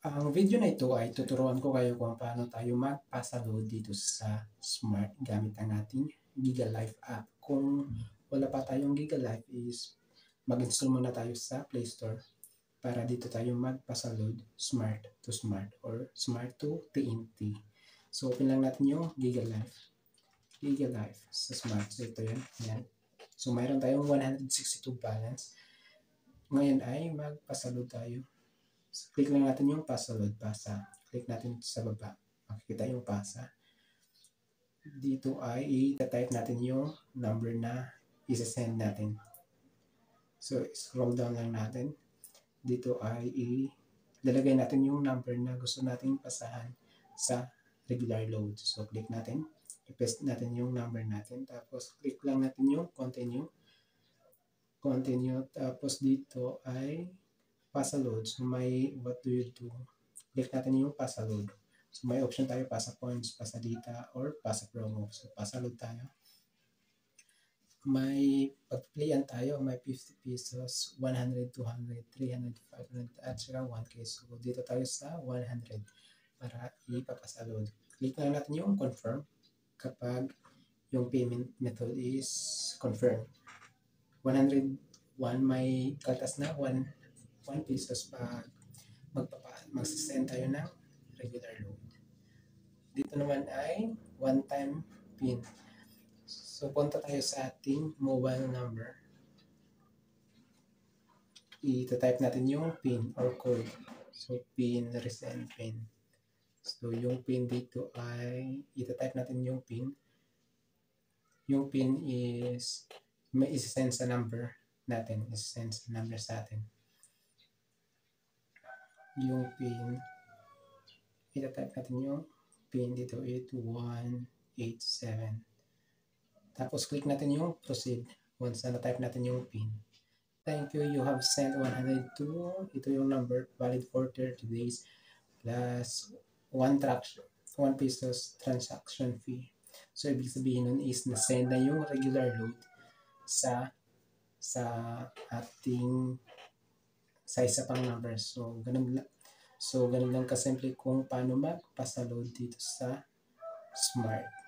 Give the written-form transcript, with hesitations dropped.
Ang video na ito ay tuturuan ko kayo kung paano tayo magpasa-load dito sa Smart gamit ang ating GigaLife app. Kung wala pa tayong GigaLife is mag-install muna tayo sa Play Store para dito tayo magpasa-load Smart to Smart or Smart to TNT. So open lang natin yung GigaLife sa Smart. So ito yan. So mayroon tayong 162 balance. Ngayon ay magpasa-load tayo. So, click lang natin yung pasa-load, pasa. Click natin sa baba. Makikita yung pasa. Dito ay i-type natin yung number na isa-send natin. So, scroll down lang natin. Dito ay ilalagay natin yung number na gusto nating pasahan sa regular load. So, click natin. I-paste natin yung number natin. Tapos, click lang natin yung continue. Tapos, dito ay pasa-load. So, may what do you do? Click natin yung pasa-load. So, may option tayo, pasa points, pasa data, or pasa promo. So, pasa-load tayo. May pag-playan tayo, may 50 pesos, 100, 200, 300, 500, at saka 1K. So, dito tayo sa 100 para ipapasa-load. Click lang natin yung confirm kapag yung payment method is confirmed. 101 may kaltas na 1 pesos pa magsisend tayo ng regular load. Dito naman ay one-time PIN. So, punta tayo sa ating mobile number. I-type natin yung PIN or code. So, PIN, resend PIN. So, yung PIN dito ay i-type natin yung PIN. Yung PIN is may isi-send sa number natin. Isi-send sa number sa atin. Yung PIN, ita-type natin yung PIN dito, 8187. Tapos click natin yung proceed once na na-type natin yung PIN. Thank you, you have sent 102. Ito yung number, valid for 30 days plus 1 pesos transaction fee. So, ibig sabihin nun is na-send na yung regular load sa ating sa isa pang number. So, ganun lang kasimple kung paano magpasa-load dito sa Smart.